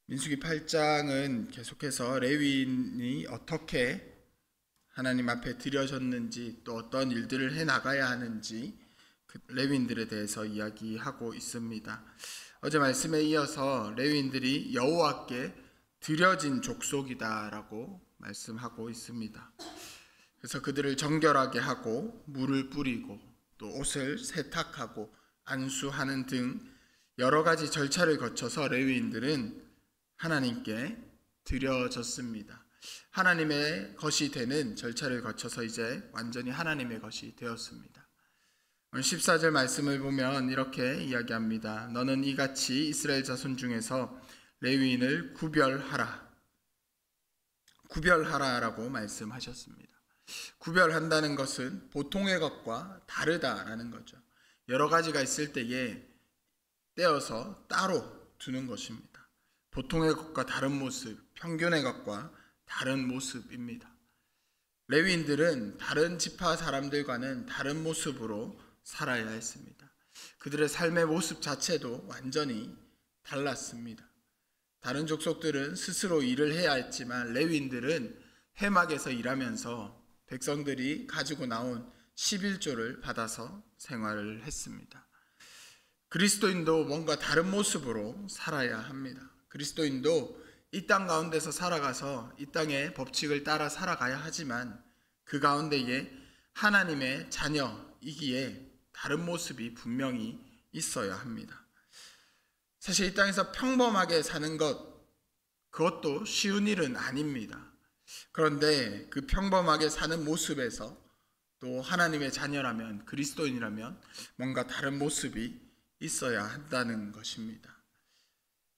민수기 8장은 계속해서 레위인이 어떻게 하나님 앞에 드려졌는지, 또 어떤 일들을 해나가야 하는지 그 레위인들에 대해서 이야기하고 있습니다. 어제 말씀에 이어서 레위인들이 여호와께 드려진 족속이다라고 말씀하고 있습니다. 그래서 그들을 정결하게 하고 물을 뿌리고 또 옷을 세탁하고 안수하는 등 여러 가지 절차를 거쳐서 레위인들은 하나님께 드려졌습니다. 하나님의 것이 되는 절차를 거쳐서 이제 완전히 하나님의 것이 되었습니다. 오늘 14절 말씀을 보면 이렇게 이야기합니다. 너는 이같이 이스라엘 자손 중에서 레위인을 구별하라라고 말씀하셨습니다. 구별한다는 것은 보통의 것과 다르다라는 거죠. 여러 가지가 있을 때에 떼어서 따로 두는 것입니다. 보통의 것과 다른 모습, 평균의 것과 다른 모습입니다. 레위인들은 다른 지파 사람들과는 다른 모습으로 살아야 했습니다. 그들의 삶의 모습 자체도 완전히 달랐습니다. 다른 족속들은 스스로 일을 해야 했지만 레위인들은 회막에서 일하면서 백성들이 가지고 나온 11조를 받아서 생활을 했습니다. 그리스도인도 뭔가 다른 모습으로 살아야 합니다. 그리스도인도 이 땅 가운데서 살아가서 이 땅의 법칙을 따라 살아가야 하지만 그 가운데에 하나님의 자녀이기에 다른 모습이 분명히 있어야 합니다. 사실 이 땅에서 평범하게 사는 그것도 쉬운 일은 아닙니다. 그런데 그 평범하게 사는 모습에서 또 하나님의 자녀라면, 그리스도인이라면 뭔가 다른 모습이 있어야 한다는 것입니다.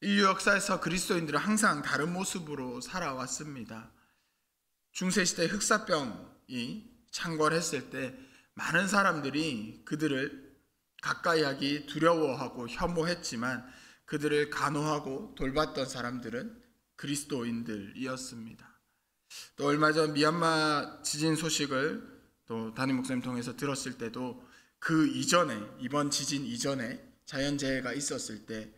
인류 역사에서 그리스도인들은 항상 다른 모습으로 살아왔습니다. 중세시대 흑사병이 창궐했을 때 많은 사람들이 그들을 가까이 하기 두려워하고 혐오했지만 그들을 간호하고 돌봤던 사람들은 그리스도인들이었습니다. 또 얼마 전 미얀마 지진 소식을 또 담임 목사님 통해서 들었을 때도 그 이전에, 이번 지진 이전에 자연재해가 있었을 때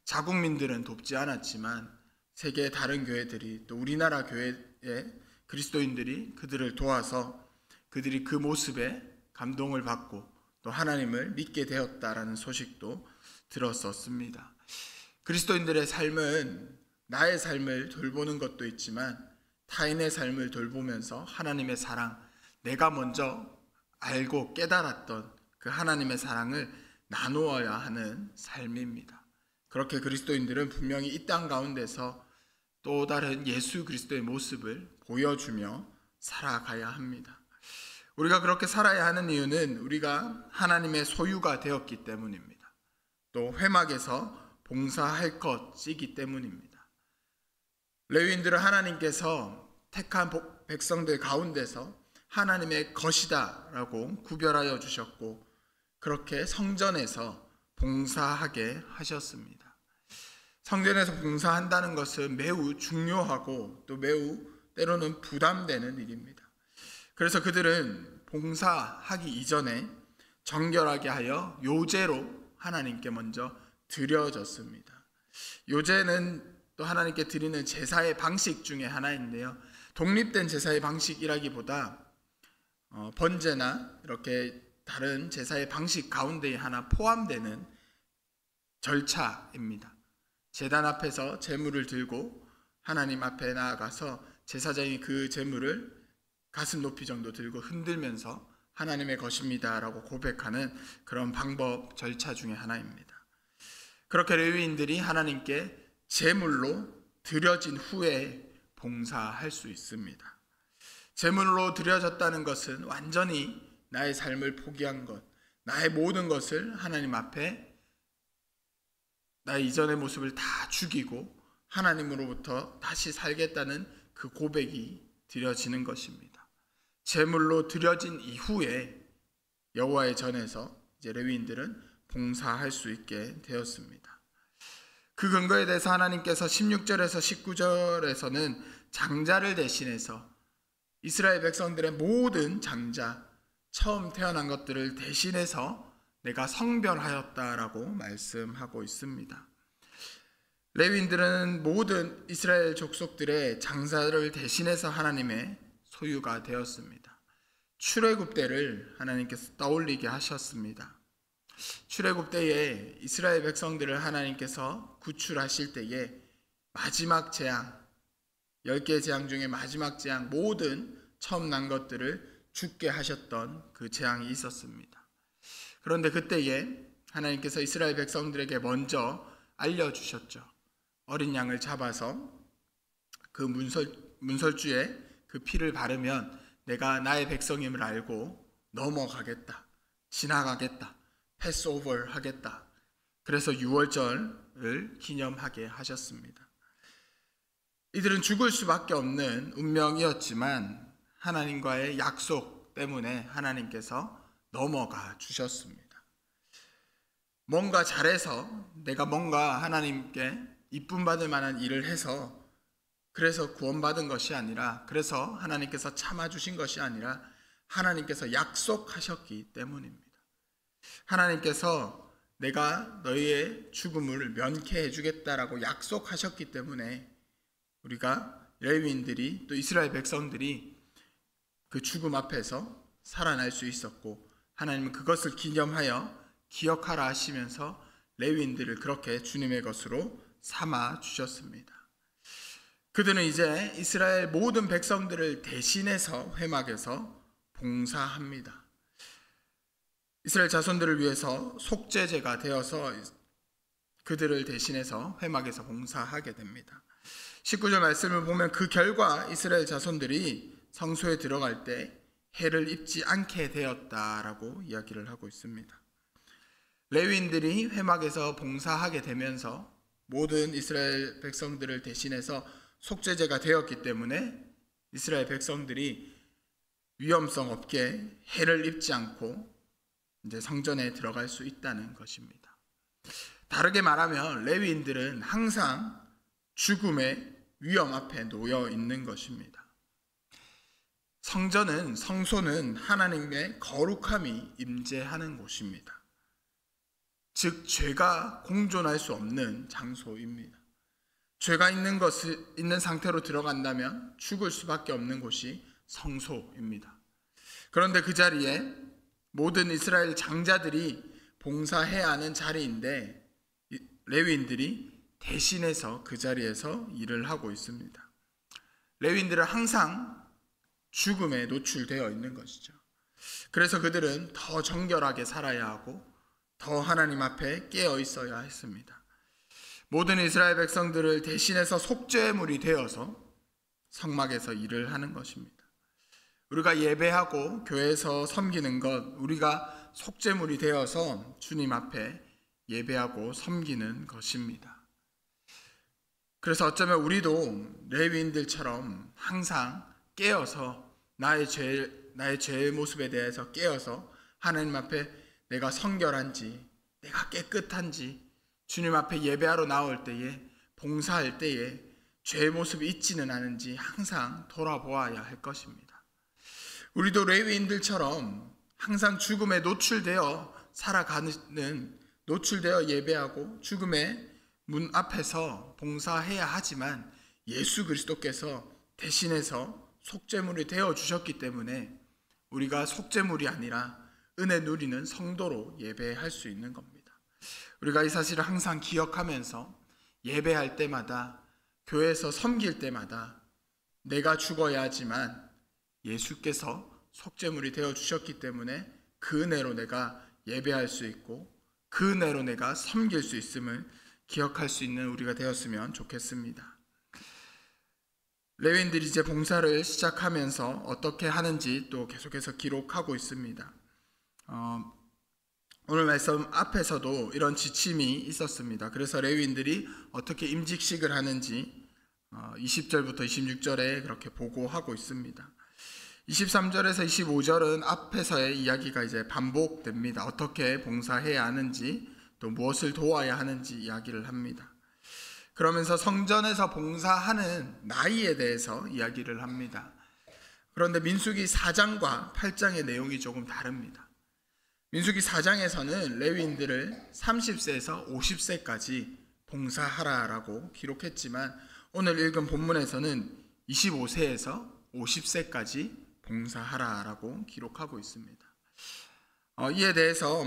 자국민들은 돕지 않았지만 세계의 다른 교회들이 또 우리나라 교회의 그리스도인들이 그들을 도와서 그들이 그 모습에 감동을 받고 또 하나님을 믿게 되었다라는 소식도 들었었습니다. 그리스도인들의 삶은 나의 삶을 돌보는 것도 있지만 타인의 삶을 돌보면서 하나님의 사랑, 내가 먼저 알고 깨달았던 그 하나님의 사랑을 나누어야 하는 삶입니다. 그렇게 그리스도인들은 분명히 이 땅 가운데서 또 다른 예수 그리스도의 모습을 보여주며 살아가야 합니다. 우리가 그렇게 살아야 하는 이유는 우리가 하나님의 소유가 되었기 때문입니다. 또 회막에서 봉사할 것이기 때문입니다. 레위인들은 하나님께서 택한 백성들 가운데서 하나님의 것이다 라고 구별하여 주셨고 그렇게 성전에서 봉사하게 하셨습니다. 성전에서 봉사한다는 것은 매우 중요하고 또 매우 때로는 부담되는 일입니다. 그래서 그들은 봉사하기 이전에 정결하게 하여 요제로 하나님께 먼저 드려졌습니다. 요제는 또 하나님께 드리는 제사의 방식 중에 하나인데요. 독립된 제사의 방식이라기보다 번제나 이렇게 다른 제사의 방식 가운데에 하나 포함되는 절차입니다. 제단 앞에서 제물을 들고 하나님 앞에 나아가서 제사장이 그 제물을 가슴 높이 정도 들고 흔들면서 하나님의 것입니다 라고 고백하는 그런 방법 절차 중에 하나입니다. 그렇게 레위인들이 하나님께 제물로 드려진 후에 봉사할 수 있습니다. 제물로 드려졌다는 것은 완전히 나의 삶을 포기한 것, 나의 모든 것을 하나님 앞에 나의 이전의 모습을 다 죽이고 하나님으로부터 다시 살겠다는 그 고백이 드려지는 것입니다. 제물로 드려진 이후에 여호와의 전에서 이제 레위인들은 봉사할 수 있게 되었습니다. 그 근거에 대해서 하나님께서 16절에서 19절에서는 장자를 대신해서 이스라엘 백성들의 모든 장자, 처음 태어난 것들을 대신해서 내가 성별하였다라고 말씀하고 있습니다. 레위인들은 모든 이스라엘 족속들의 장사를 대신해서 하나님의 소유가 되었습니다. 출애굽 때를 하나님께서 떠올리게 하셨습니다. 출애굽 때에 이스라엘 백성들을 하나님께서 구출하실 때에 마지막 재앙, 10개의 재앙 중에 마지막 재앙, 모든 처음 난 것들을 죽게 하셨던 그 재앙이 있었습니다. 그런데 그때에 하나님께서 이스라엘 백성들에게 먼저 알려주셨죠. 어린 양을 잡아서 그 문설주에 그 피를 바르면 내가 나의 백성임을 알고 넘어가겠다, 지나가겠다, 패스오버 하겠다. 그래서 유월절을 기념하게 하셨습니다. 이들은 죽을 수밖에 없는 운명이었지만 하나님과의 약속 때문에 하나님께서 넘어가 주셨습니다. 뭔가 잘해서 내가 뭔가 하나님께 이쁨 받을 만한 일을 해서 그래서 구원받은 것이 아니라, 그래서 하나님께서 참아주신 것이 아니라 하나님께서 약속하셨기 때문입니다. 하나님께서 내가 너희의 죽음을 면케해 주겠다라고 약속하셨기 때문에 우리가 레위인들이 또 이스라엘 백성들이 그 죽음 앞에서 살아날 수 있었고, 하나님은 그것을 기념하여 기억하라 하시면서 레위인들을 그렇게 주님의 것으로 삼아 주셨습니다. 그들은 이제 이스라엘 모든 백성들을 대신해서 회막에서 봉사합니다. 이스라엘 자손들을 위해서 속죄제가 되어서 그들을 대신해서 회막에서 봉사하게 됩니다. 19절 말씀을 보면 그 결과 이스라엘 자손들이 성소에 들어갈 때 해를 입지 않게 되었다라고 이야기를 하고 있습니다. 레위인들이 회막에서 봉사하게 되면서 모든 이스라엘 백성들을 대신해서 속죄제가 되었기 때문에 이스라엘 백성들이 위험성 없게 해를 입지 않고 이제 성전에 들어갈 수 있다는 것입니다. 다르게 말하면 레위인들은 항상 죽음의 위험 앞에 놓여 있는 것입니다. 성소는 하나님의 거룩함이 임재하는 곳입니다. 즉 죄가 공존할 수 없는 장소입니다. 죄가 있는 상태로 들어간다면 죽을 수밖에 없는 곳이 성소입니다. 그런데 그 자리에 모든 이스라엘 장자들이 봉사해야 하는 자리인데 레위인들이 대신해서 그 자리에서 일을 하고 있습니다. 레위인들은 항상 죽음에 노출되어 있는 것이죠. 그래서 그들은 더 정결하게 살아야 하고 더 하나님 앞에 깨어 있어야 했습니다. 모든 이스라엘 백성들을 대신해서 속죄물이 되어서 성막에서 일을 하는 것입니다. 우리가 예배하고 교회에서 섬기는 것, 우리가 속죄물이 되어서 주님 앞에 예배하고 섬기는 것입니다. 그래서 어쩌면 우리도 레위인들처럼 항상 깨어서 나의 죄의 모습에 대해서 깨어서 하나님 앞에 내가 성결한지, 내가 깨끗한지, 주님 앞에 예배하러 나올 때에, 봉사할 때에 죄의 모습이 있지는 않은지 항상 돌아보아야 할 것입니다. 우리도 레위인들처럼 항상 죽음에 노출되어 노출되어 예배하고 죽음의 문 앞에서 봉사해야 하지만 예수 그리스도께서 대신해서 속죄물이 되어 주셨기 때문에 우리가 속죄물이 아니라 은혜 누리는 성도로 예배할 수 있는 겁니다. 우리가 이 사실을 항상 기억하면서 예배할 때마다, 교회에서 섬길 때마다 내가 죽어야 하지만 예수께서 속죄물이 되어 주셨기 때문에 그 은혜로 내가 예배할 수 있고 그 은혜로 내가 섬길 수 있음을 기억할 수 있는 우리가 되었으면 좋겠습니다. 레위인들이 이제 봉사를 시작하면서 어떻게 하는지 또 계속해서 기록하고 있습니다. 오늘 말씀 앞에서도 이런 지침이 있었습니다. 그래서 레위인들이 어떻게 임직식을 하는지 20절부터 26절에 그렇게 보고하고 있습니다. 23절에서 25절은 앞에서의 이야기가 이제 반복됩니다. 어떻게 봉사해야 하는지 또 무엇을 도와야 하는지 이야기를 합니다. 그러면서 성전에서 봉사하는 나이에 대해서 이야기를 합니다. 그런데 민수기 4장과 8장의 내용이 조금 다릅니다. 민수기 4장에서는 레위인들을 30세에서 50세까지 봉사하라라고 기록했지만 오늘 읽은 본문에서는 25세에서 50세까지 봉사하라라고 기록하고 있습니다. 이에 대해서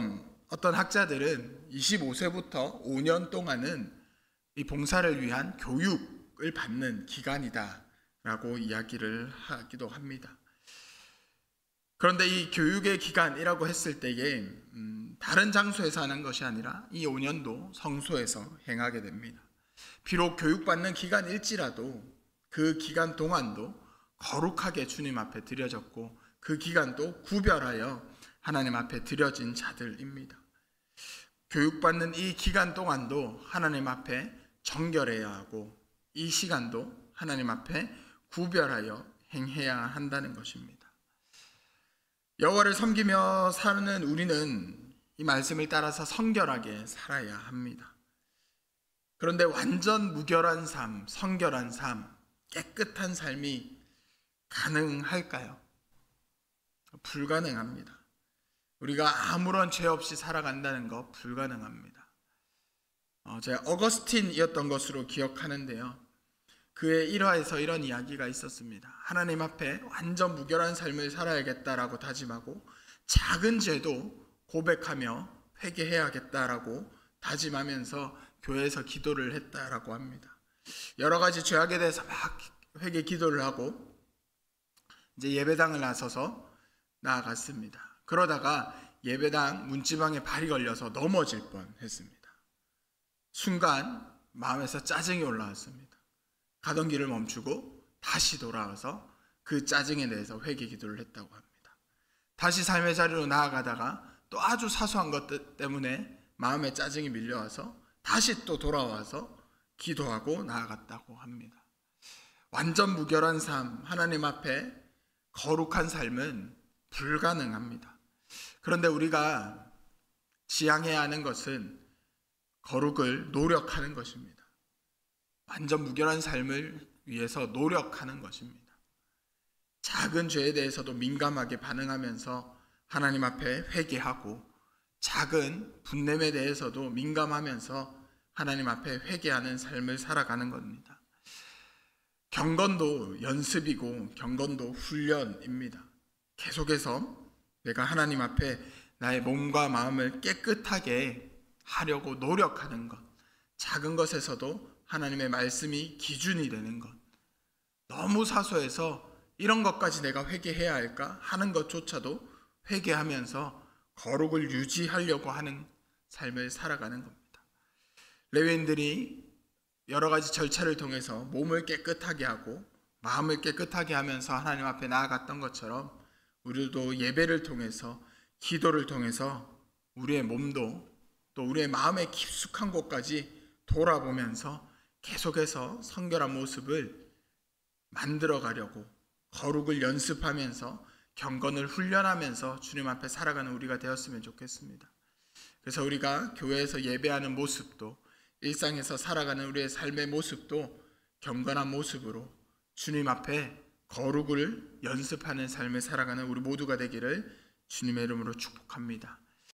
어떤 학자들은 25세부터 5년 동안은 이 봉사를 위한 교육을 받는 기간이다라고 이야기를 하기도 합니다. 그런데 이 교육의 기간이라고 했을 때에 다른 장소에서 하는 것이 아니라 이 5년도 성소에서 행하게 됩니다. 비록 교육받는 기간일지라도 그 기간 동안도 거룩하게 주님 앞에 드려졌고 그 기간도 구별하여 하나님 앞에 드려진 자들입니다. 교육받는 이 기간 동안도 하나님 앞에 정결해야 하고 이 시간도 하나님 앞에 구별하여 행해야 한다는 것입니다. 여호와를 섬기며 사는 우리는 이 말씀을 따라서 성결하게 살아야 합니다. 그런데 완전 무결한 삶, 성결한 삶, 깨끗한 삶이 가능할까요? 불가능합니다. 우리가 아무런 죄 없이 살아간다는 것 불가능합니다. 제가 어거스틴이었던 것으로 기억하는데요. 그의 일화에서 이런 이야기가 있었습니다. 하나님 앞에 완전 무결한 삶을 살아야겠다라고 다짐하고 작은 죄도 고백하며 회개해야겠다라고 다짐하면서 교회에서 기도를 했다라고 합니다. 여러 가지 죄악에 대해서 막 회개 기도를 하고 이제 예배당을 나서서 나아갔습니다. 그러다가 예배당 문지방에 발이 걸려서 넘어질 뻔했습니다. 순간 마음에서 짜증이 올라왔습니다. 가던 길을 멈추고 다시 돌아와서 그 짜증에 대해서 회개 기도를 했다고 합니다. 다시 삶의 자리로 나아가다가 또 아주 사소한 것 때문에 마음에 짜증이 밀려와서 다시 또 돌아와서 기도하고 나아갔다고 합니다. 완전 무결한 삶, 하나님 앞에 거룩한 삶은 불가능합니다. 그런데 우리가 지향해야 하는 것은 거룩을 노력하는 것입니다. 완전 무결한 삶을 위해서 노력하는 것입니다. 작은 죄에 대해서도 민감하게 반응하면서 하나님 앞에 회개하고 작은 분냄에 대해서도 민감하면서 하나님 앞에 회개하는 삶을 살아가는 겁니다. 경건도 연습이고 경건도 훈련입니다. 계속해서 내가 하나님 앞에 나의 몸과 마음을 깨끗하게 하려고 노력하는 것, 작은 것에서도 하나님의 말씀이 기준이 되는 것, 너무 사소해서 이런 것까지 내가 회개해야 할까 하는 것조차도 회개하면서 거룩을 유지하려고 하는 삶을 살아가는 겁니다. 레위인들이 여러 가지 절차를 통해서 몸을 깨끗하게 하고 마음을 깨끗하게 하면서 하나님 앞에 나아갔던 것처럼 우리도 예배를 통해서 기도를 통해서 우리의 몸도 또 우리의 마음의 깊숙한 곳까지 돌아보면서 계속해서 성결한 모습을 만들어 가려고 거룩을 연습하면서 경건을 훈련하면서 주님 앞에 살아가는 우리가 되었으면 좋겠습니다. 그래서 우리가 교회에서 예배하는 모습도 일상에서 살아가는 우리의 삶의 모습도 경건한 모습으로 주님 앞에 거룩을 연습하는 삶을 살아가는 우리 모두가 되기를 주님의 이름으로 축복합니다.